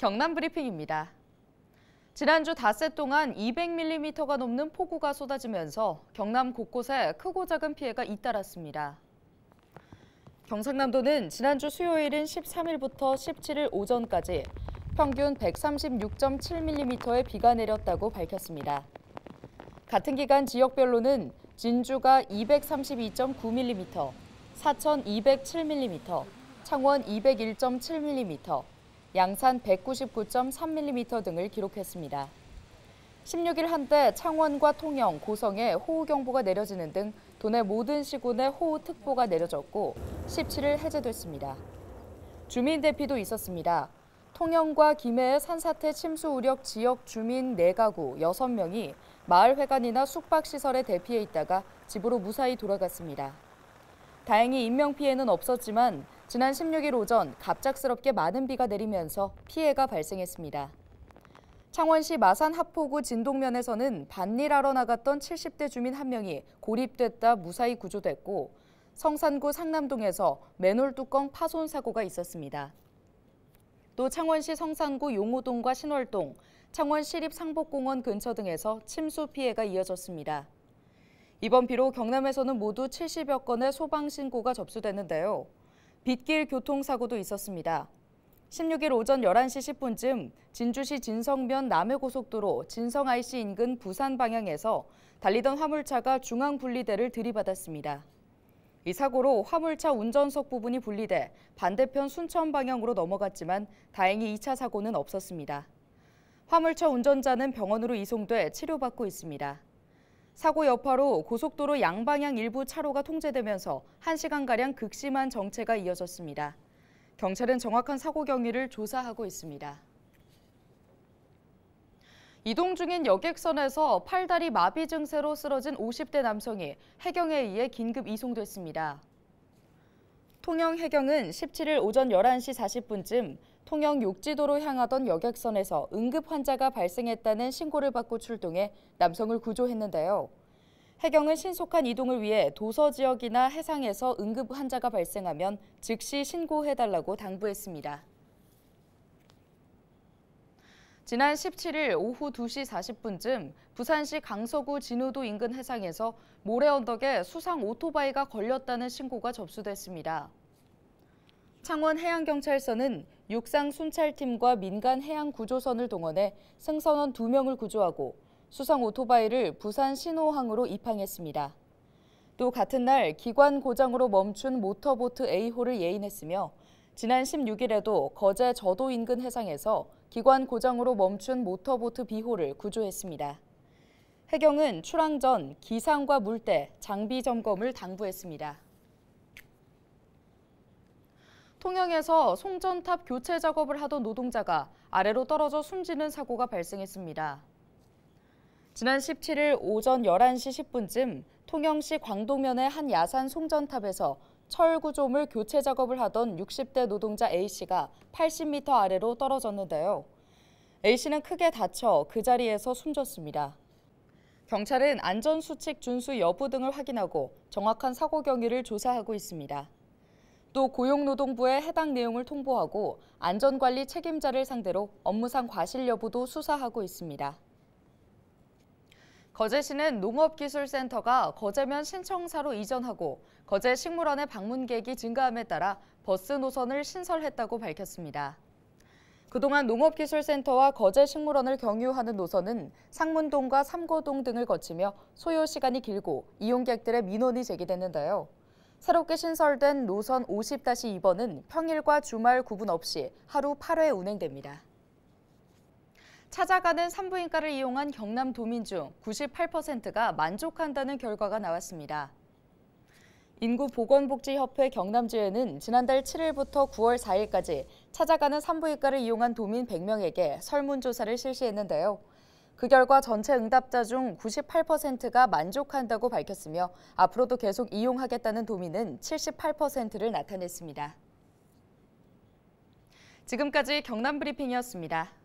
경남 브리핑입니다. 지난주 닷새 동안 200mm가 넘는 폭우가 쏟아지면서 경남 곳곳에 크고 작은 피해가 잇따랐습니다. 경상남도는 지난주 수요일인 13일부터 17일 오전까지 평균 136.7mm의 비가 내렸다고 밝혔습니다. 같은 기간 지역별로는 진주가 232.9mm, 사천 207mm, 창원 201.7mm, 양산 199.3mm 등을 기록했습니다. 16일 한때 창원과 통영, 고성에 호우경보가 내려지는 등 도내 모든 시군에 호우특보가 내려졌고 17일 해제됐습니다. 주민 대피도 있었습니다. 통영과 김해의 산사태 침수 우려 지역 주민 4가구 6명이 마을회관이나 숙박시설에 대피해 있다가 집으로 무사히 돌아갔습니다. 다행히 인명피해는 없었지만 지난 16일 오전 갑작스럽게 많은 비가 내리면서 피해가 발생했습니다. 창원시 마산 하포구 진동면에서는 밭일하러 나갔던 70대 주민 1명이 고립됐다 무사히 구조됐고 성산구 상남동에서 맨홀 뚜껑 파손 사고가 있었습니다. 또 창원시 성산구 용호동과 신월동, 창원 시립상복공원 근처 등에서 침수 피해가 이어졌습니다. 이번 비로 경남에서는 모두 70여 건의 소방신고가 접수됐는데요. 빗길 교통사고도 있었습니다. 16일 오전 11시 10분쯤 진주시 진성면 남해고속도로 진성-IC 인근 부산 방향에서 달리던 화물차가 중앙분리대를 들이받았습니다. 이 사고로 화물차 운전석 부분이 분리돼 반대편 순천 방향으로 넘어갔지만 다행히 2차 사고는 없었습니다. 화물차 운전자는 병원으로 이송돼 치료받고 있습니다. 사고 여파로 고속도로 양방향 일부 차로가 통제되면서 1시간가량 극심한 정체가 이어졌습니다. 경찰은 정확한 사고 경위를 조사하고 있습니다. 이동 중인 여객선에서 팔다리 마비 증세로 쓰러진 50대 남성이 해경에 의해 긴급 이송됐습니다. 통영 해경은 17일 오전 11시 40분쯤 통영 욕지도로 향하던 여객선에서 응급 환자가 발생했다는 신고를 받고 출동해 남성을 구조했는데요. 해경은 신속한 이동을 위해 도서 지역이나 해상에서 응급 환자가 발생하면 즉시 신고해달라고 당부했습니다. 지난 17일 오후 2시 40분쯤 부산시 강서구 진우도 인근 해상에서 모래 언덕에 수상 오토바이가 걸렸다는 신고가 접수됐습니다. 창원 해양경찰서는 육상 순찰팀과 민간 해양구조선을 동원해 승선원 2명을 구조하고 수상 오토바이를 부산 신호항으로 입항했습니다. 또 같은 날 기관 고장으로 멈춘 모터보트 A호를 예인했으며 지난 16일에도 거제 저도 인근 해상에서 기관 고장으로 멈춘 모터보트 B호를 구조했습니다. 해경은 출항 전 기상과 물때, 장비 점검을 당부했습니다. 통영에서 송전탑 교체 작업을 하던 노동자가 아래로 떨어져 숨지는 사고가 발생했습니다. 지난 17일 오전 11시 10분쯤 통영시 광동면의 한 야산 송전탑에서 철 구조물 교체 작업을 하던 60대 노동자 A씨가 80m 아래로 떨어졌는데요. A씨는 크게 다쳐 그 자리에서 숨졌습니다. 경찰은 안전수칙 준수 여부 등을 확인하고 정확한 사고 경위를 조사하고 있습니다. 또 고용노동부에 해당 내용을 통보하고 안전관리 책임자를 상대로 업무상 과실 여부도 수사하고 있습니다. 거제시는 농업기술센터가 거제면 신청사로 이전하고 거제 식물원의 방문객이 증가함에 따라 버스 노선을 신설했다고 밝혔습니다. 그동안 농업기술센터와 거제식물원을 경유하는 노선은 상문동과 삼거동 등을 거치며 소요 시간이 길고 이용객들의 민원이 제기됐는데요. 새롭게 신설된 노선 50-2번은 평일과 주말 구분 없이 하루 8회 운행됩니다. 찾아가는 산부인과를 이용한 경남 도민 중 98%가 만족한다는 결과가 나왔습니다. 인구보건복지협회 경남지회는 지난달 7일부터 9월 4일까지 찾아가는 산부인과를 이용한 도민 100명에게 설문조사를 실시했는데요. 그 결과 전체 응답자 중 98%가 만족한다고 밝혔으며 앞으로도 계속 이용하겠다는 도민은 78%를 나타냈습니다. 지금까지 경남 브리핑이었습니다.